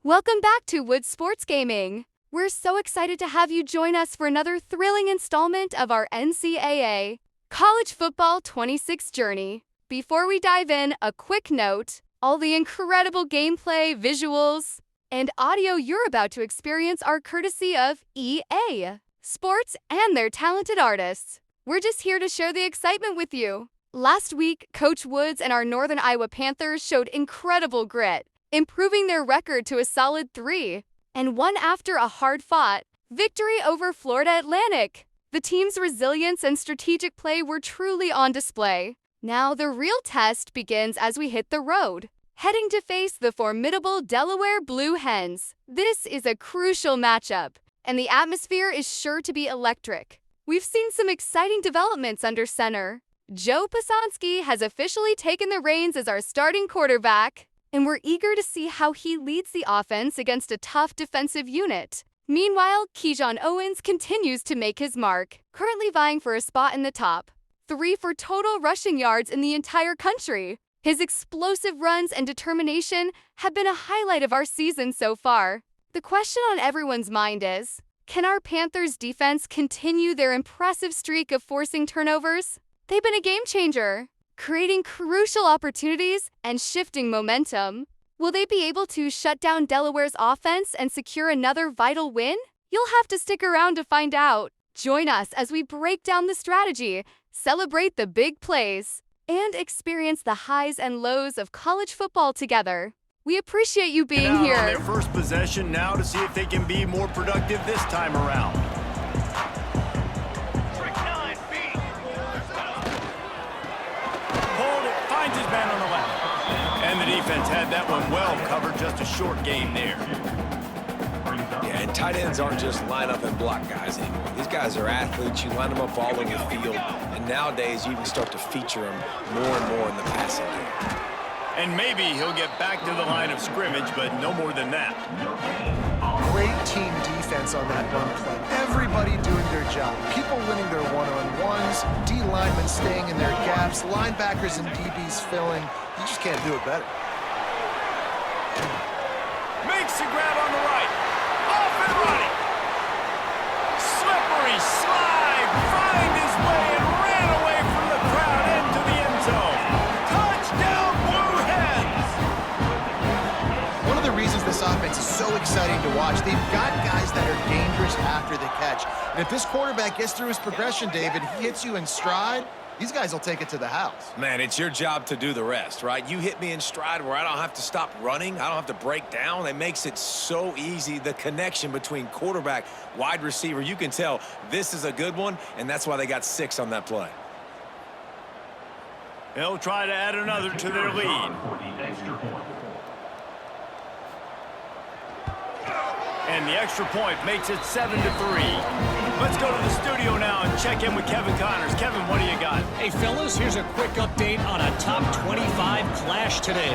Welcome back to Wood Sports Gaming. We're so excited to have you join us for another thrilling installment of our NCAA College Football 26 journey. Before we dive in, a quick note: all the incredible gameplay, visuals, and audio you're about to experience are courtesy of EA Sports and their talented artists. We're just here to share the excitement with you. Last week, Coach Woods and our Northern Iowa Panthers showed incredible grit, improving their record to a solid 3, and won after a hard-fought victory over Florida Atlantic. The team's resilience and strategic play were truly on display. Now the real test begins as we hit the road, heading to face the formidable Delaware Bluehens. This is a crucial matchup, and the atmosphere is sure to be electric. We've seen some exciting developments under center. Joe Pasansky has officially taken the reins as our starting quarterback, and we're eager to see how he leads the offense against a tough defensive unit. Meanwhile, Keyshawn Owens continues to make his mark, currently vying for a spot in the top 3 for total rushing yards in the entire country. His explosive runs and determination have been a highlight of our season so far. The question on everyone's mind is, can our Panthers defense continue their impressive streak of forcing turnovers? They've been a game changer, creating crucial opportunities and shifting momentum. Will they be able to shut down Delaware's offense and secure another vital win? You'll have to stick around to find out. Join us as we break down the strategy, celebrate the big plays, and experience the highs and lows of college football together. We appreciate you being here. On their first possession now to see if they can be more productive this time around. Finds his man on the left. And the defense had that one well covered, just a short game there. Yeah, and tight ends aren't just line up and block guys anymore. These guys are athletes. You line them up all over the field. And nowadays, you even start to feature them more and more in the passing game. And maybe he'll get back to the line of scrimmage, but no more than that. Great team defense on that run play. Everybody doing their job. People winning their one-on-ones, D linemen staying in their gaps, linebackers and DBs filling. You just can't do it better. Makes the grab on the right. Off and running. Slippery slide. Find his way and ran away from the crowd into the end zone. Touchdown, Bluehens! One of the reasons this offense is so exciting to watch, they've got guys that are dangerous after the catch. And if this quarterback gets through his progression, David, he hits you in stride, these guys will take it to the house. Man, it's your job to do the rest, right? You hit me in stride where I don't have to stop running. I don't have to break down. It makes it so easy. The connection between quarterback, wide receiver, you can tell this is a good one, and that's why they got 6 on that play. They'll try to add another to their lead. And the extra point makes it 7-3. Let's go to the studio now and check in with Kevin Connors. Kevin, what do you got? Hey, fellas, here's a quick update on a top 25 clash today.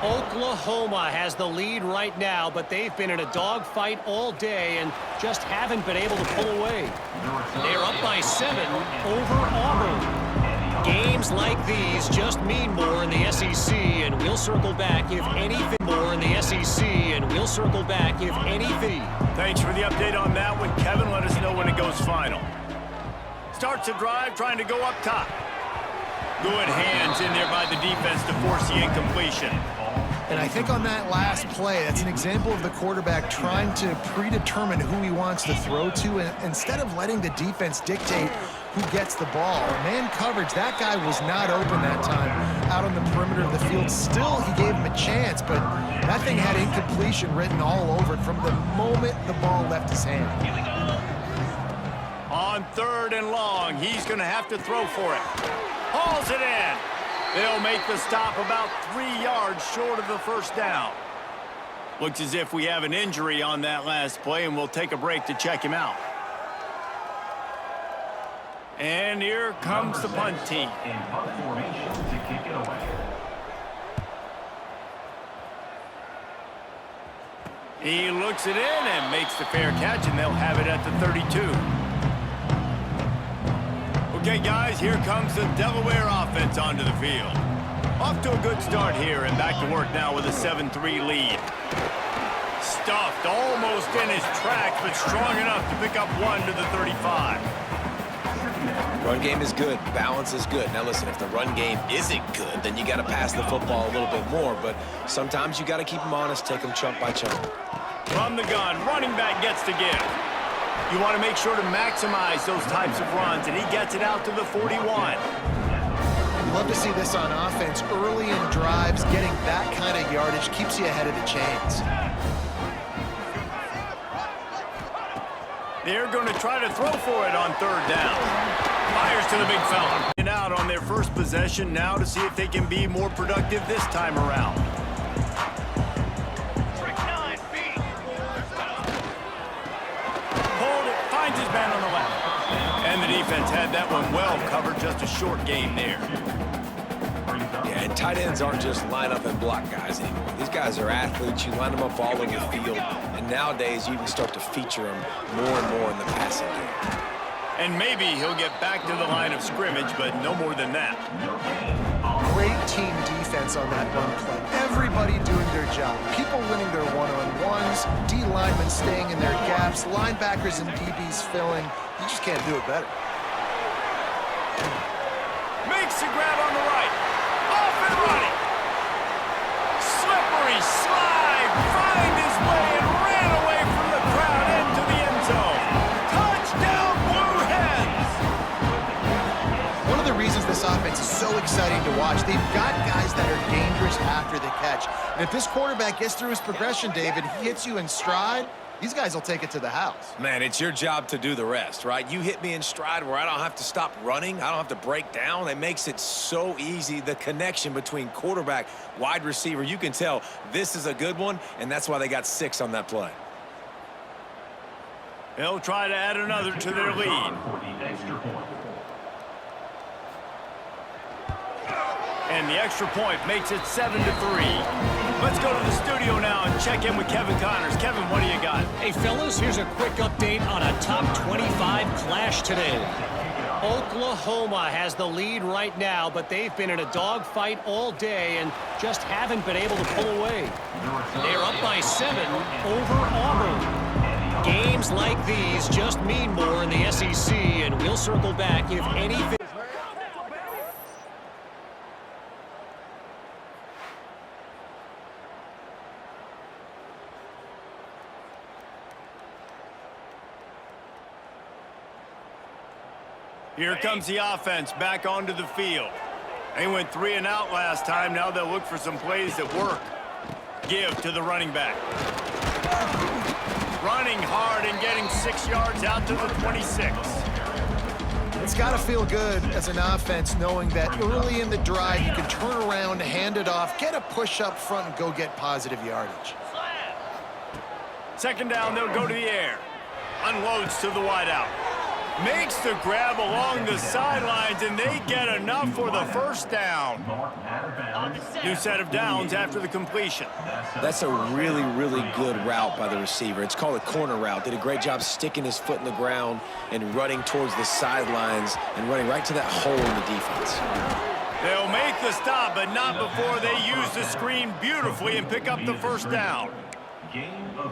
Oklahoma has the lead right now, but they've been in a dogfight all day and just haven't been able to pull away. They're up by 7 over Auburn. Games like these just mean more in the SEC, and we'll circle back if anything more in the SEC, and we'll circle back if anything. Thanks for the update on that one, Kevin. Let us know when it goes final. Starts a drive, trying to go up top. Good hands in there by the defense to force the incompletion. And I think on that last play, that's an example of the quarterback trying to predetermine who he wants to throw to, and instead of letting the defense dictate who gets the ball. Man coverage, that guy was not open that time out on the perimeter of the field. Still, he gave him a chance, but that thing had incompletion written all over it from the moment the ball left his hand. On 3rd and long, he's going to have to throw for it. Hauls it in. They'll make the stop about 3 yards short of the first down. Looks as if we have an injury on that last play, and we'll take a break to check him out. And here comes the punt team. In punt formation to kick it away. He looks it in and makes the fair catch, and they'll have it at the 32. Okay, guys, here comes the Delaware offense onto the field. Off to a good start here, and back to work now with a 7-3 lead. Stuffed almost in his tracks, but strong enough to pick up one to the 35. Run game is good. Balance is good. Now listen, if the run game isn't good, then you got to pass the football a little bit more. But sometimes you got to keep them honest, take them chunk by chunk. From the gun, running back gets to give. You want to make sure to maximize those types of runs, and he gets it out to the 41. Love to see this on offense. Early in drives, getting that kind of yardage keeps you ahead of the chains. They're going to try to throw for it on third down. Fires to the big fella. And out on their first possession now to see if they can be more productive this time around. Hold it, finds his man on the left. And the defense had that one well covered, just a short game there. Yeah, and tight ends aren't just line up and block guys anymore. These guys are athletes. You line them up all over the field. And nowadays, you even start to feature them more and more in the passing game. And maybe he'll get back to the line of scrimmage, but no more than that. Great team defense on that run play. Everybody doing their job. People winning their one-on-ones, D linemen staying in their gaps, linebackers and DBs filling. You just can't do it better. Makes the grab on the right. Off and running. Slippery slide. Find his way and ran away from the crowd into the end zone. Touchdown, Bluehens! One of the reasons this offense is so exciting to watch, they've got guys that are dangerous after the catch. And if this quarterback gets through his progression, David, he hits you in stride, these guys will take it to the house. Man, it's your job to do the rest, right? You hit me in stride where I don't have to stop running. I don't have to break down. It makes it so easy. The connection between quarterback, wide receiver, you can tell this is a good one, and that's why they got 6 on that play. They'll try to add another to their lead. And the extra point makes it 7-3. Let's go to the studio now and check in with Kevin Connors. Kevin, what do you got? Hey, fellas, here's a quick update on a top 25 clash today. Oklahoma has the lead right now, but they've been in a dogfight all day and just haven't been able to pull away. They're up by 7 over Auburn. Games like these just mean more in the SEC, and we'll circle back if anything. Here comes the offense back onto the field. They went 3 and out last time. Now they'll look for some plays that work. Give to the running back. Running hard and getting 6 yards out to the 26. It's got to feel good as an offense knowing that early in the drive you can turn around, hand it off, get a push up front, and go get positive yardage. Second down, they'll go to the air. Unloads to the wideout. Makes the grab along the sidelines, and they get enough for the first down. New set of downs after the completion. That's a really, really good route by the receiver. It's called a corner route. Did a great job sticking his foot in the ground and running towards the sidelines and running right to that hole in the defense. They'll make the stop, but not before they use the screen beautifully and pick up the first down.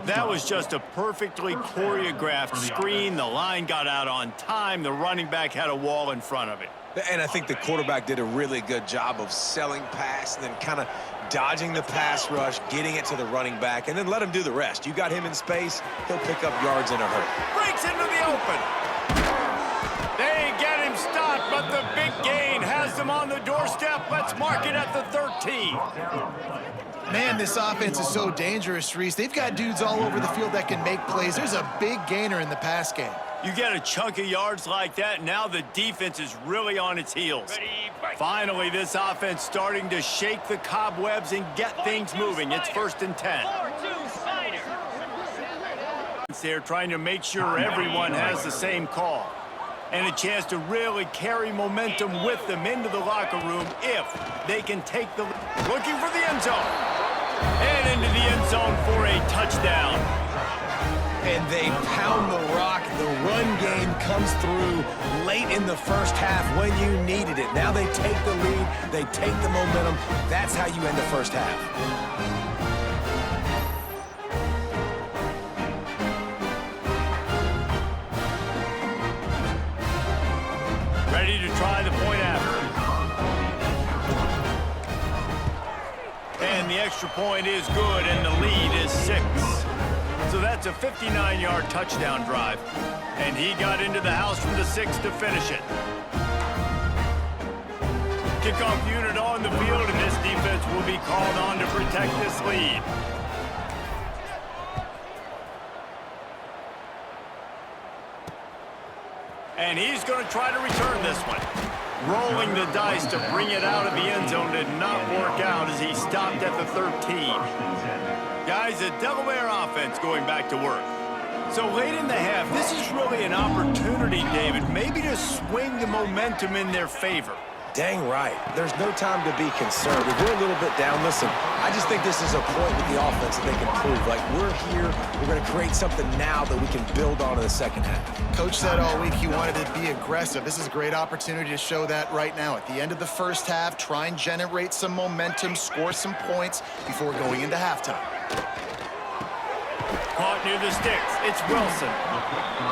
That was just a perfectly choreographed screen. The line got out on time. The running back had a wall in front of it. And I think the quarterback did a really good job of selling pass and then kind of dodging the pass rush, getting it to the running back, and then let him do the rest. You got him in space, he'll pick up yards in a hurry. Breaks into the open. They get him stopped, but the big gain has them on the doorstep. Let's mark it at the 13. Man, this offense is so dangerous, Reese. They've got dudes all over the field that can make plays. There's a big gainer in the pass game. You get a chunk of yards like that, now the defense is really on its heels. Finally, this offense starting to shake the cobwebs and get things moving. It's 1st and 10. They're trying to make sure everyone has the same call. And a chance to really carry momentum with them into the locker room if they can take the... Looking for the end zone. And into the end zone for a touchdown. And they pound the rock. The run game comes through late in the first half when you needed it. Now they take the lead. They take the momentum. That's how you end the first half. extra point is good, and the lead is 6. So that's a 59-yard touchdown drive. And he got into the house from the 6 to finish it. Kickoff unit on the field, and this defense will be called on to protect this lead. And he's going to try to return this one. Rolling the dice to bring it out of the end zone did not work out as he stopped at the 13. Guys, a Delaware offense going back to work. So late in the half, this is really an opportunity, David, maybe to swing the momentum in their favor. Dang right. There's no time to be concerned. If we're a little bit down, listen, I just think this is a point with the offense that they can prove. Like, we're here, we're going to create something now that we can build on in the second half. Coach said all week he wanted to be aggressive. This is a great opportunity to show that right now. At the end of the first half, try and generate some momentum, score some points before going into halftime. Caught near the sticks. It's Wilson.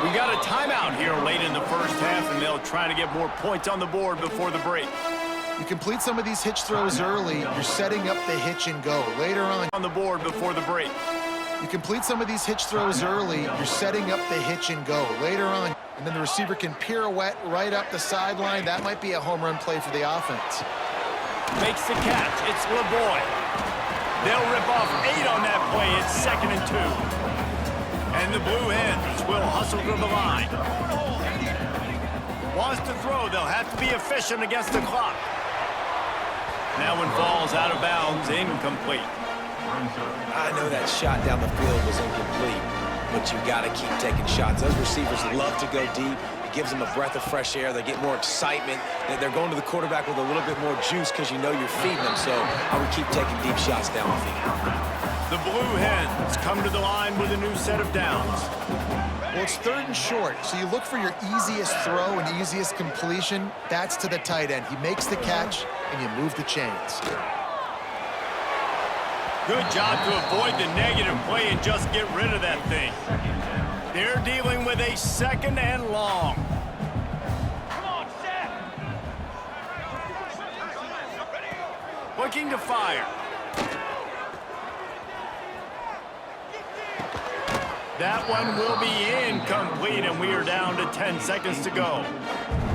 We got a timeout here late in the first half, and they'll try to get more points on the board before the break. You complete some of these hitch throws early, you're setting up the hitch and go. Later on the board before the break. You complete some of these hitch throws early, you're setting up the hitch and go. Later on, and then the receiver can pirouette right up the sideline. That might be a home run play for the offense. Makes the catch. It's LeBoy. They'll rip off 8 on that play. It's 2nd and 2. And the Bluehens will hustle to the line. Wants to throw. They'll have to be efficient against the clock. That one falls out of bounds, incomplete. I know that shot down the field was incomplete, but you got to keep taking shots. Those receivers love to go deep. It gives them a breath of fresh air. They get more excitement. They're going to the quarterback with a little bit more juice because you know you're feeding them. So I would keep taking deep shots down the field. The Bluehens come to the line with a new set of downs. Well, it's 3rd and short, so you look for your easiest throw and easiest completion. That's to the tight end. He makes the catch, and you move the chains. Good job to avoid the negative play and just get rid of that thing. They're dealing with a 2nd and long. Looking to fire. That one will be incomplete, and we are down to 10 seconds to go.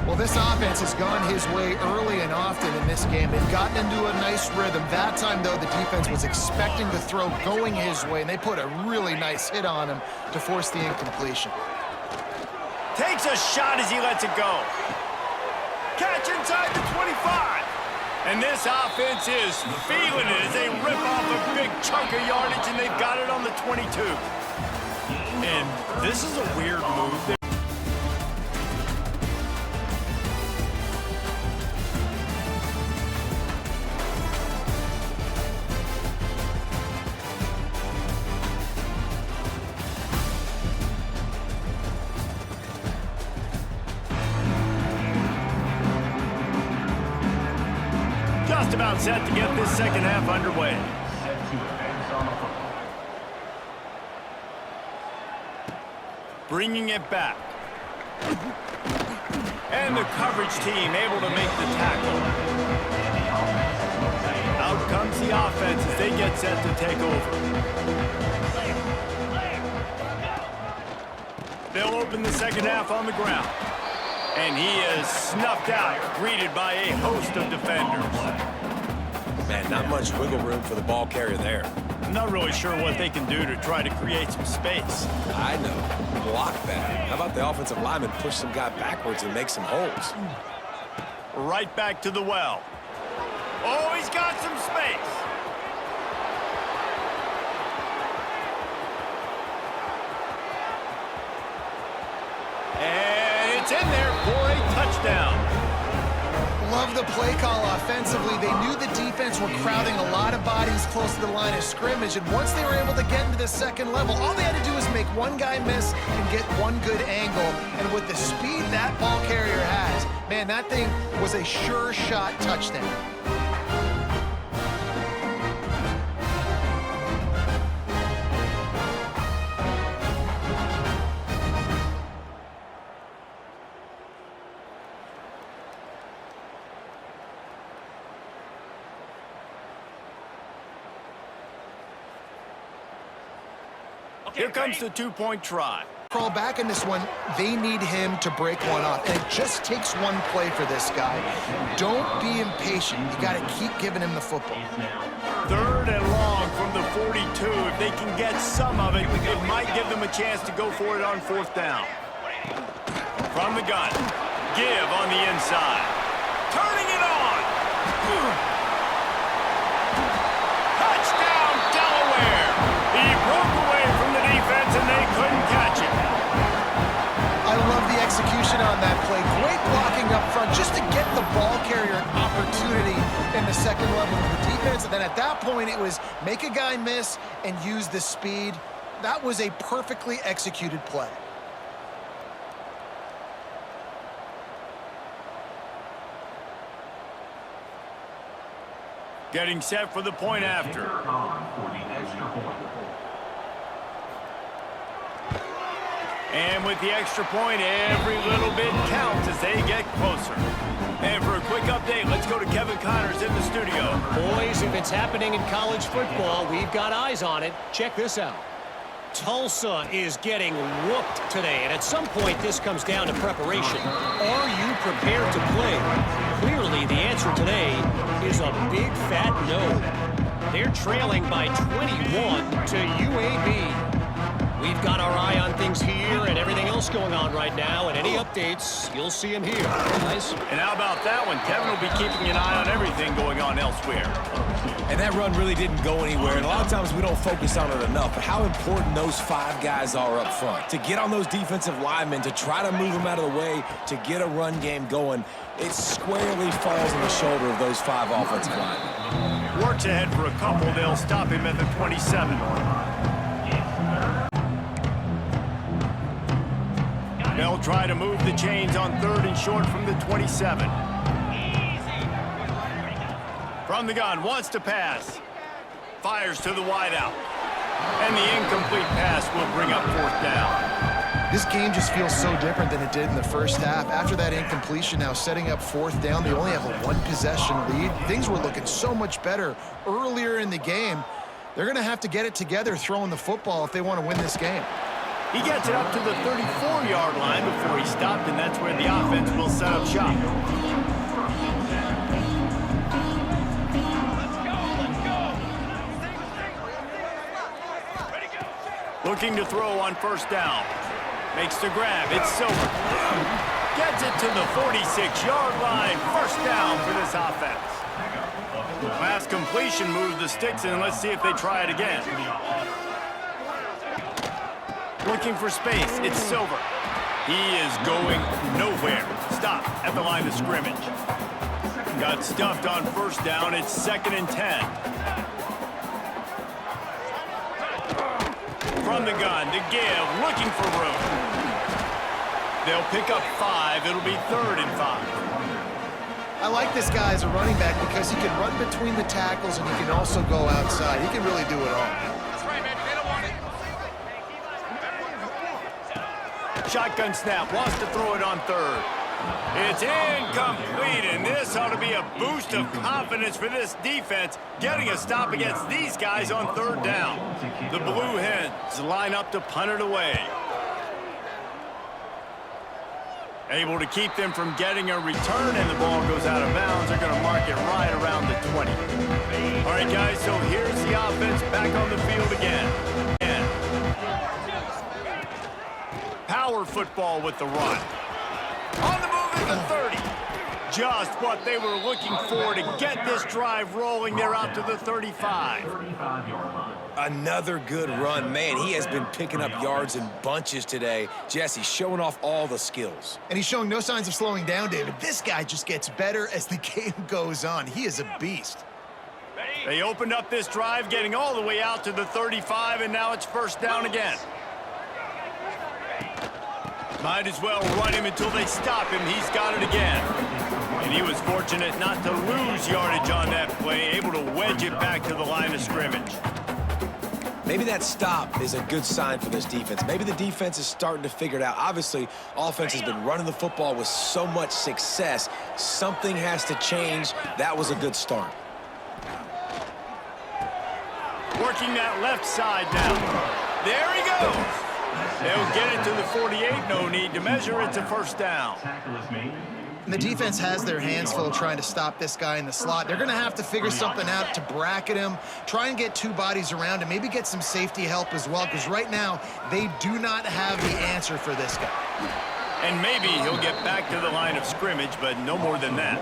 Well, this offense has gone his way early and often in this game. They've gotten into a nice rhythm. That time, though, the defense was expecting the throw going his way, and they put a really nice hit on him to force the incompletion. Takes a shot as he lets it go. Catch inside the 25. And this offense is feeling it as they rip off a big chunk of yardage, and they've got it on the 22. And this is a weird move. Just about set to get this second half underway. Bringing it back. And the coverage team able to make the tackle. Out comes the offense as they get set to take over. They'll open the second half on the ground. And he is snuffed out, greeted by a host of defenders. Man, not much wiggle room for the ball carrier there. I'm not really sure what they can do to try to create some space. I know. Block that. How about the offensive lineman push some guy backwards and make some holes? Right back to the well. Oh, he's got some space. And it's in there for a touchdown. Love the play call offensively. They knew the defense were crowding a lot of bodies close to the line of scrimmage, and once they were able to get into the second level, all they had to do was make one guy miss and get one good angle. And with the speed that ball carrier has, man, that thing was a sure shot touchdown. Here comes the two-point try. Crawl back in this one, they need him to break one off. And it just takes one play for this guy. Don't be impatient. You got to keep giving him the football. 3rd and long from the 42. If they can get some of it, it might give them a chance to go for it on 4th down. From the gun. Give on the inside. Turning it on. Touchdown, Delaware. He broke away from the defense, and they couldn't catch it. I love the execution on that play. Great blocking up front just to get the ball carrier an opportunity in the second level of the defense. And then at that point, it was make a guy miss and use the speed. That was a perfectly executed play. Getting set for the point after. And with the extra point, every little bit counts as they get closer. And for a quick update, let's go to Kevin Connors in the studio. Boys, if it's happening in college football, we've got eyes on it. Check this out. Tulsa is getting whooped today, and at some point this comes down to preparation. Are you prepared to play? Clearly, the answer today is a big fat no. They're trailing by 21 to UAB. We've got our eye on things here and everything else going on right now, and any updates, you'll see them here, guys. And how about that one? Kevin will be keeping an eye on everything going on elsewhere. And that run really didn't go anywhere, and a lot of times we don't focus on it enough, but how important those 5 guys are up front. To get on those defensive linemen, to try to move them out of the way, to get a run game going, it squarely falls on the shoulder of those 5 offensive linemen. Works ahead for a couple. They'll stop him at the 27. They'll try to move the chains on 3rd and short from the 27. From the gun, wants to pass. Fires to the wideout. And the incomplete pass will bring up 4th down. This game just feels so different than it did in the first half. After that incompletion, now setting up 4th down, they only have a 1-possession lead. Things were looking so much better earlier in the game. They're going to have to get it together throwing the football if they want to win this game. He gets it up to the 34-yard line before he stopped, and that's where the offense will set up shop. Looking to throw on 1st down. Makes the grab. It's Silver. Gets it to the 46-yard line. 1st down for this offense. Last completion moves the sticks in. Let's see if they try it again. Looking for space. It's Silver. He is going nowhere. Stop at the line of scrimmage. Got stuffed on 1st down. It's 2nd and 10. From the gun to give, looking for room. They'll pick up 5. It'll be 3rd and 5. I like this guy as a running back because he can run between the tackles and he can also go outside. He can really do it all. That's right, baby. They don't want it. Shotgun snap, wants to throw it on 3rd. It's incomplete, and this ought to be a boost of confidence for this defense, getting a stop against these guys on 3rd down. The Bluehens line up to punt it away. Able to keep them from getting a return, and the ball goes out of bounds. They're going to mark it right around the 20. All right, guys, so here's the offense back on the field again. Power football with the run. On the move at the 30. Just what they were looking for to get this drive rolling. They're out to the 35. Another good run. Man, he has been picking up yards in bunches today. Jesse showing off all the skills. And he's showing no signs of slowing down, David. This guy just gets better as the game goes on. He is a beast. They opened up this drive, getting all the way out to the 35, and now it's 1st down again. Might as well run him until they stop him. He's got it again. And he was fortunate not to lose yardage on that play, able to wedge it back to the line of scrimmage. Maybe that stop is a good sign for this defense. Maybe the defense is starting to figure it out. Obviously, offense has been running the football with so much success. Something has to change. That was a good start. Working that left side now. There he goes. They'll get it to the 48. No need to measure. It's a first down. Tackle is made. And the defense has their hands full trying to stop this guy in the slot. They're going to have to figure something out to bracket him, try and get two bodies around him, maybe get some safety help as well, because right now they do not have the answer for this guy. And maybe he'll get back to the line of scrimmage, but no more than that.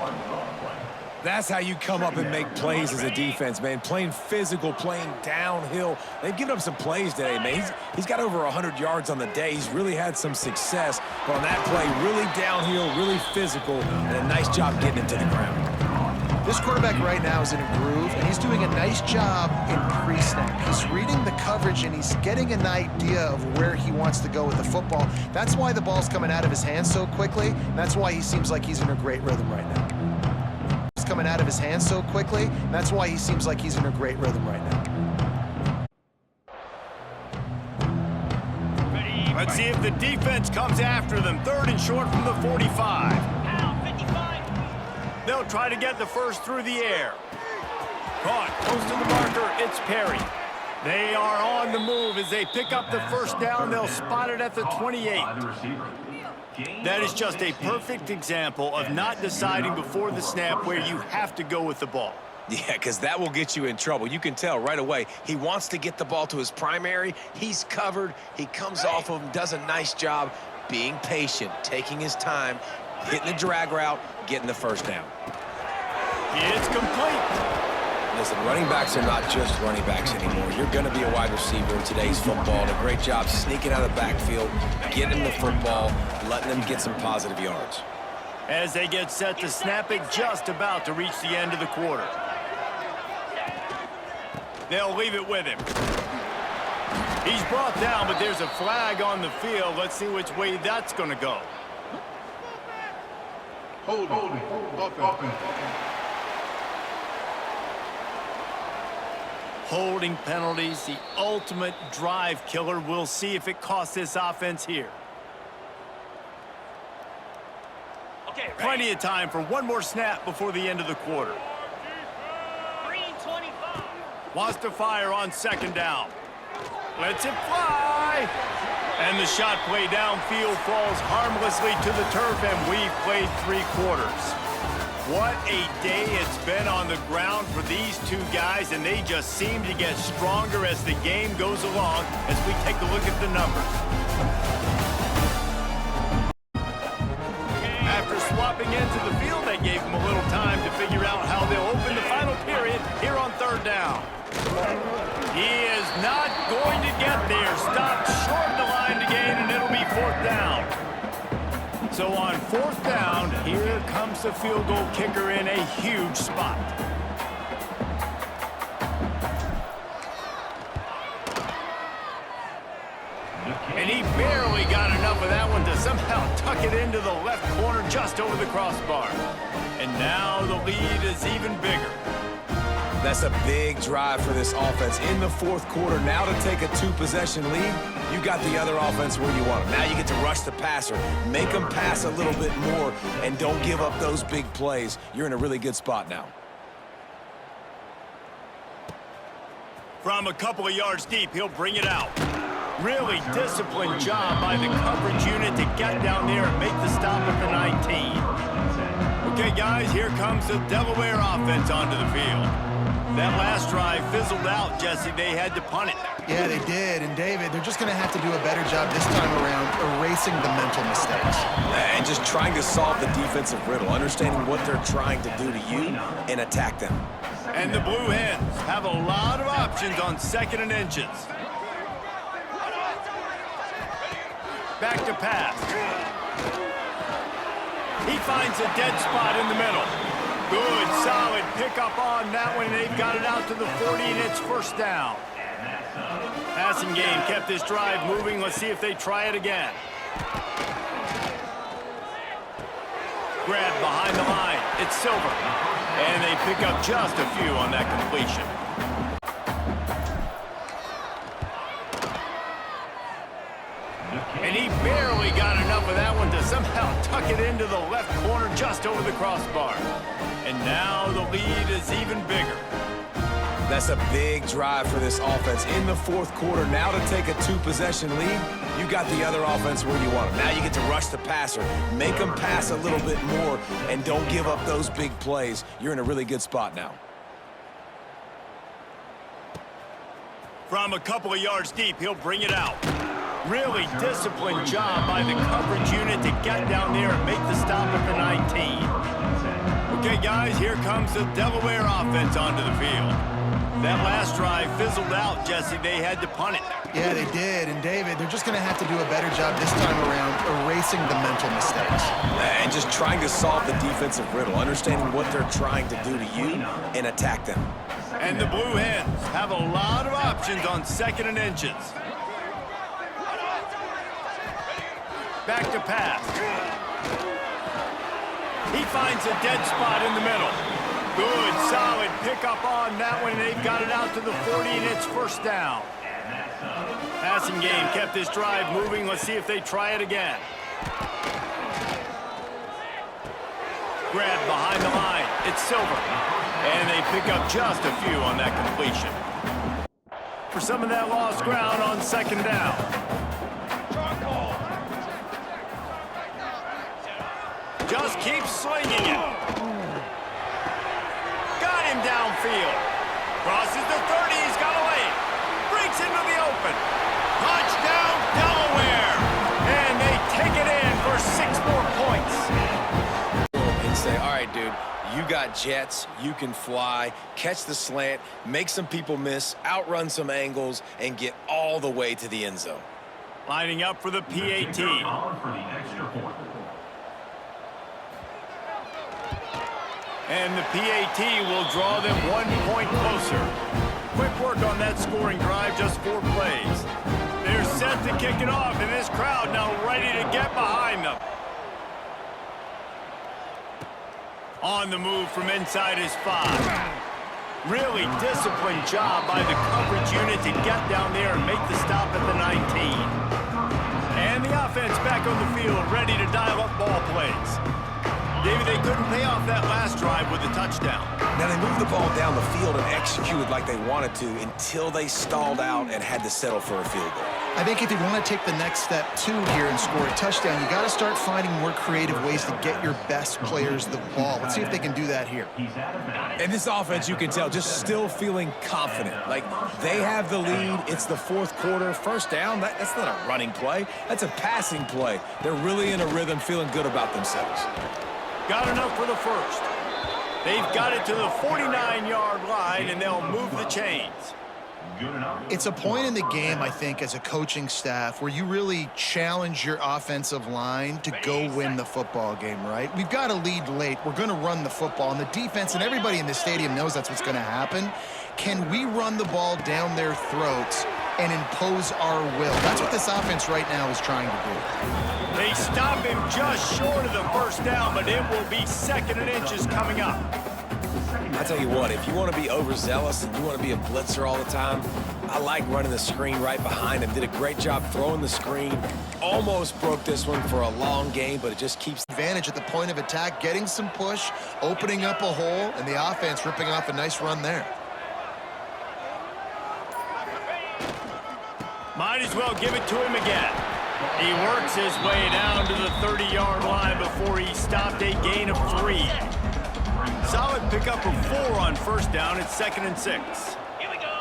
That's how you come up and make plays as a defense, man. Playing physical, playing downhill. They've given up some plays today, man. He's got over 100 yards on the day. He's really had some success. But on that play, really downhill, really physical, and a nice job getting him to the ground. This quarterback right now is in a groove, and he's doing a nice job in pre-snap. He's reading the coverage, and he's getting an idea of where he wants to go with the football. That's why the ball's coming out of his hands so quickly, and that's why he seems like he's in a great rhythm right now. Coming out of his hands so quickly. That's why he seems like he's in a great rhythm right now. Let's see if the defense comes after them. 3rd and short from the 45. They'll try to get the first through the air. Caught close to the marker. It's Perry. They are on the move as they pick up the first down. They'll spot it at the 28. That is just a perfect example of not deciding before the snap where you have to go with the ball. Yeah, because that will get you in trouble. You can tell right away he wants to get the ball to his primary. He's covered. He comes off of him, does a nice job being patient, taking his time, hitting the drag route, getting the first down. It's complete. Listen, running backs are not just running backs anymore. You're going to be a wide receiver in today's football. And a great job sneaking out of the backfield, getting the football, letting them get some positive yards. As they get set to snap it, just about to reach the end of the quarter. They'll leave it with him. He's brought down, but there's a flag on the field. Let's see which way that's going to go. Holding. Open. Holding penalties, the ultimate drive killer. We'll see if it costs this offense here. Okay, Plenty of time for one more snap before the end of the quarter. Green 25. Wants to fire on 2nd down. Lets it fly. And the shot play downfield falls harmlessly to the turf, and we've played 3 quarters. What a day it's been on the ground for these two guys, and they just seem to get stronger as the game goes along as we take a look at the numbers. After swapping into the field, they gave them a little time to figure out how they'll open the final period here on 3rd down. He is not going to get there. Stopped short of the line to gain, and it'll be 4th down. So on 4th down, here comes the field goal kicker in a huge spot. And he barely got enough of that one to somehow tuck it into the left corner just over the crossbar. And now the lead is even bigger. That's a big drive for this offense in the 4th quarter. Now to take a 2-possession lead, you got the other offense where you want them. Now you get to rush the passer, make them pass a little bit more, and don't give up those big plays. You're in a really good spot now. From a couple of yards deep, he'll bring it out. Really disciplined job by the coverage unit to get down there and make the stop at the 19. Okay, guys, here comes the Delaware offense onto the field. That last drive fizzled out, Jesse. They had to punt it. Yeah, they did. And, David, they're just going to have to do a better job this time around erasing the mental mistakes. And just trying to solve the defensive riddle, understanding what they're trying to do to you and attack them. And the Bluehens have a lot of options on 2nd and inches. Back to pass. He finds a dead spot in the middle. Good, solid pickup on that one. They've got it out to the 40, and it's 1st down. Passing game kept this drive moving. Let's see if they try it again. Grab behind the line. It's Silver. And they pick up just a few on that completion. And he barely got enough of that one to somehow tuck it into the left corner just over the crossbar. And now the lead is even bigger. That's a big drive for this offense in the fourth quarter. Now to take a 2-possession lead, you got the other offense where you want them. Now you get to rush the passer, make them pass a little bit more, and don't give up those big plays. You're in a really good spot now. From a couple of yards deep, he'll bring it out. Really disciplined job by the coverage unit to get down there and make the stop at the 19. Okay, guys, here comes the Delaware offense onto the field. That last drive fizzled out, Jesse. They had to punt it. Yeah, they did. And, David, they're just going to have to do a better job this time around erasing the mental mistakes. And just trying to solve the defensive riddle, understanding what they're trying to do to you and attack them. And the Bluehens have a lot of options on 2nd and inches. Back to pass. He finds a dead spot in the middle. Good, solid pickup on that one. They've got it out to the 40, and it's first down. Passing game kept this drive moving. Let's see if they try it again. Grab behind the line. It's Silver. And they pick up just a few on that completion. For some of that lost ground on 2nd down. Just keep slinging it. Got him downfield. Crosses the 30. He's got away. Breaks into the open. Touchdown, Delaware. And they take it in for 6 more points. And say, all right, dude, you got jets, you can fly, catch the slant, make some people miss, outrun some angles, and get all the way to the end zone. Lining up for the PAT. And the PAT will draw them 1 point closer. Quick work on that scoring drive, just 4 plays. They're set to kick it off, and this crowd now ready to get behind them. On the move from inside his 5. Really disciplined job by the coverage unit to get down there and make the stop at the 19. And the offense back on the field, ready to dial up ball plays. David, they couldn't pay off that last drive with a touchdown. Now, they moved the ball down the field and executed like they wanted to until they stalled out and had to settle for a field goal. I think if you want to take the next step, too, here and score a touchdown, you got to start finding more creative ways to get your best players the ball. Let's see if they can do that here. And this offense, you can tell, just still feeling confident. Like, they have the lead. It's the fourth quarter. First down, that's not a running play. That's a passing play. They're really in a rhythm, feeling good about themselves. Got enough for the first. They've got it to the 49-yard line, and they'll move the chains. It's a point in the game, I think, as a coaching staff where you really challenge your offensive line to go win the football game, right? We've got a lead late. We're going to run the football, and the defense and everybody in the stadium knows that's what's going to happen. Can we run the ball down their throats and impose our will? That's what this offense right now is trying to do. They stop him just short of the first down, but it will be 2nd and inches coming up. I tell you what, if you want to be overzealous and you want to be a blitzer all the time, I like running the screen right behind him. Did a great job throwing the screen. Almost broke this one for a long game, but it just keeps advantage at the point of attack, getting some push, opening up a hole, and the offense ripping off a nice run there. Might as well give it to him again. He works his way down to the 30-yard line before he stopped, a gain of 3. Solid pickup of 4 on first down. It's 2nd and 6. Here we go.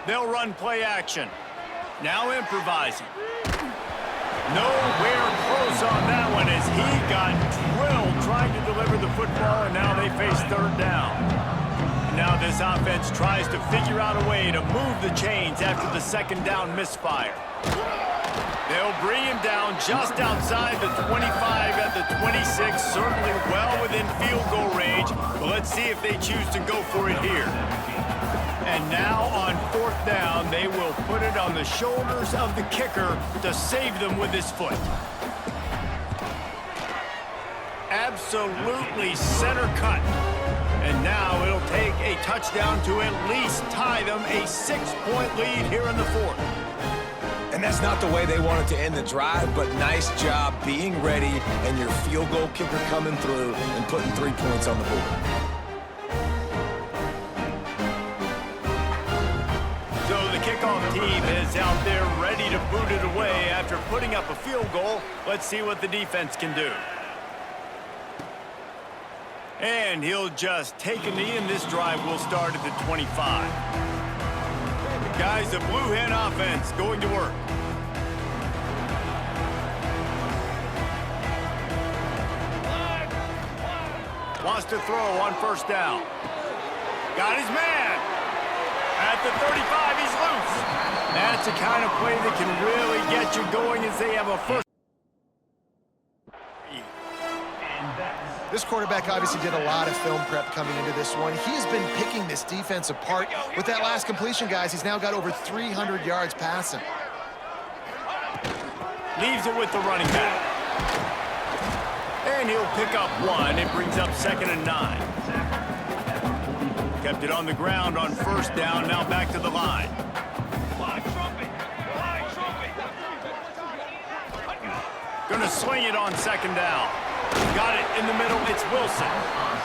They'll run play action. Now improvising. Nowhere close on that one as he got drilled trying to deliver the football, and now they face 3rd down. Now this offense tries to figure out a way to move the chains after the 2nd down misfire. They'll bring him down just outside the 25 at the 26, certainly well within field goal range, but let's see if they choose to go for it here. And now on 4th down, they will put it on the shoulders of the kicker to save them with his foot. Absolutely center cut. And now it'll take a touchdown to at least tie them a 6-point lead here in the 4th. And that's not the way they wanted to end the drive, but nice job being ready and your field goal kicker coming through and putting 3 points on the board. giving up a field goal. Let's see what the defense can do. And he'll just take a knee, and this drive will start at the 25. Guys, the Blue Hen offense going to work. Wants to throw on first down. Got his man. At the 35, he's loose. That's the kind of play that can really get you going as they have a first. This quarterback obviously did a lot of film prep coming into this one. He has been picking this defense apart. With that last completion, guys, he's now got over 300 yards passing. Leaves it with the running back. And he'll pick up one. It brings up 2nd and 9. Kept it on the ground on first down. Now back to the line. Gonna swing it on 2nd down. Got it in the middle. It's Wilson.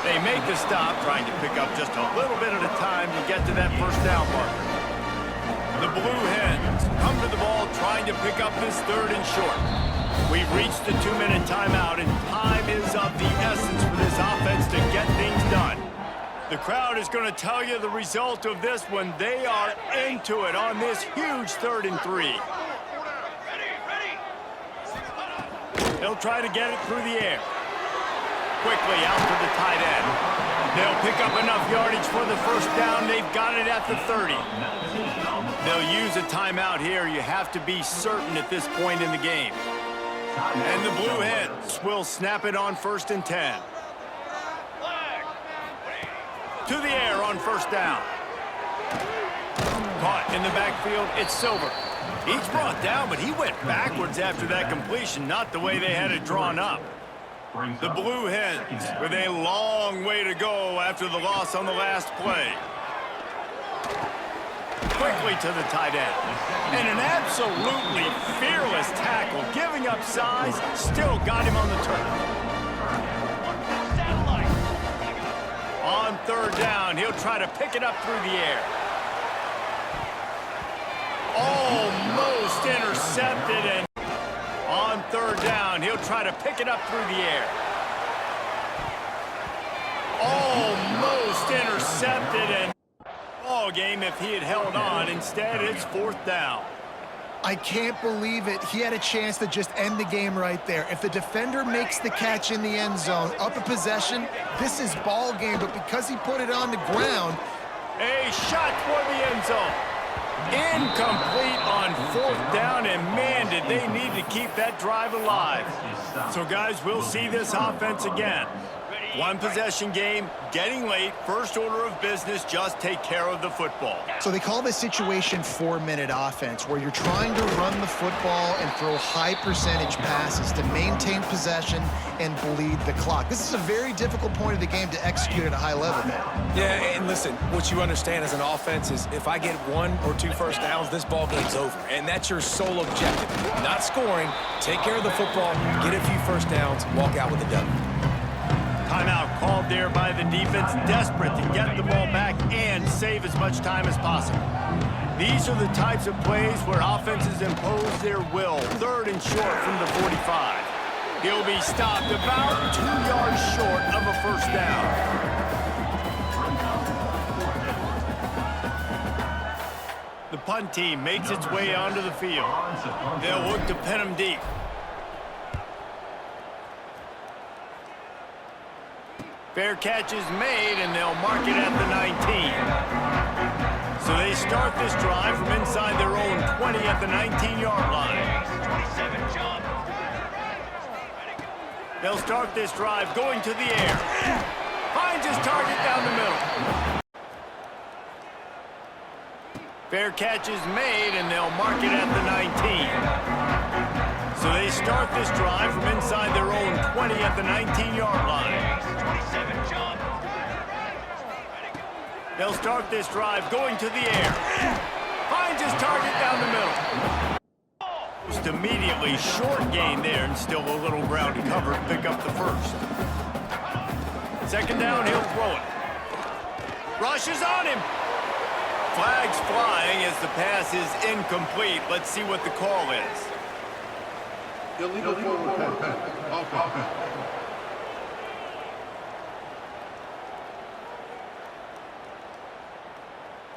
They make the stop, trying to pick up just a little bit at a time to get to that first down marker. The Blue Hens come to the ball, trying to pick up this 3rd and short. We've reached the 2-minute timeout, and time is of the essence for this offense to get things done. The crowd is going to tell you the result of this when they are into it on this huge 3rd and 3. They'll try to get it through the air. Quickly out to the tight end. They'll pick up enough yardage for the first down. They've got it at the 30. They'll use a timeout here. You have to be certain at this point in the game. And the Blue Hens will snap it on 1st and 10. To the air on first down. Caught in the backfield, it's Silver. He's brought down, but he went backwards after that completion, not the way they had it drawn up. The Blue Hens with a long way to go after the loss on the last play. Quickly to the tight end. And an absolutely fearless tackle, giving up size, still got him on the turn. On 3rd down, he'll try to pick it up through the air. Almost intercepted, and on 3rd down, he'll try to pick it up through the air. Almost intercepted, and ball game if he had held on. Instead, it's 4th down. I can't believe it. He had a chance to just end the game right there. If the defender makes the catch in the end zone, up a possession, this is ball game, but because he put it on the ground. A shot toward the end zone. Incomplete on 4th down, and man, did they need to keep that drive alive. So, guys, we'll see this offense again. One possession game, getting late, first order of business, just take care of the football. So they call this situation 4-minute offense, where you're trying to run the football and throw high percentage passes to maintain possession and bleed the clock. This is a very difficult point of the game to execute at a high level, man. Yeah, and listen, what you understand as an offense is if I get 1 or 2 first downs, this ball game's over. And that's your sole objective. Not scoring, take care of the football, get a few first downs, walk out with a W. Timeout called there by the defense, desperate to get the ball back and save as much time as possible. These are the types of plays where offenses impose their will. 3rd and short from the 45. He'll be stopped about 2 yards short of a first down. The punt team makes its way onto the field. They'll look to pin him deep. Fair catch is made, and they'll mark it at the 19. So they start this drive from inside their own 20 at the 19-yard line. They'll start this drive going to the air. Finds his target down the middle. Fair catch is made, and they'll mark it at the 19. So they start this drive from inside their own 20 at the 19-yard line. They'll start this drive going to the air. Finds his target down the middle. Just immediately short gain there, and still a little ground to cover to pick up the first. 2nd down, he'll throw it. Rushes on him. Flags flying as the pass is incomplete. Let's see what the call is. Illegal forward pass. Offense.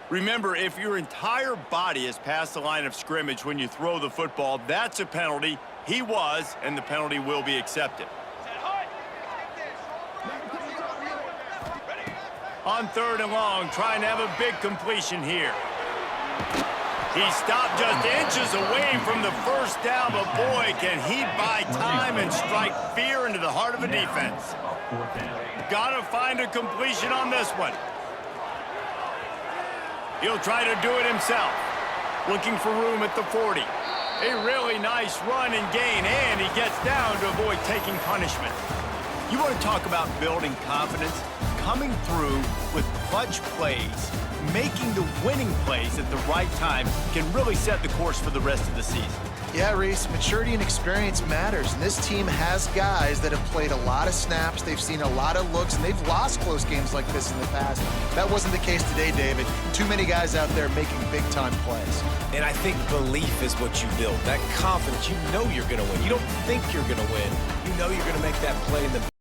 Remember, if your entire body is past the line of scrimmage when you throw the football, that's a penalty. He was, and the penalty will be accepted. On 3rd and long, trying to have a big completion here. He stopped just inches away from the first down, but boy, can he buy time and strike fear into the heart of a defense. Gotta find a completion on this one. He'll try to do it himself. Looking for room at the 40. A really nice run and gain, and he gets down to avoid taking punishment. You want to talk about building confidence? Coming through with clutch plays, making the winning plays at the right time can really set the course for the rest of the season. Yeah, Reese, maturity and experience matters. And this team has guys that have played a lot of snaps. They've seen a lot of looks, and they've lost close games like this in the past. That wasn't the case today, David. Too many guys out there making big-time plays. And I think belief is what you build. That confidence, you know you're going to win. You don't think you're going to win. You know you're going to make that play in the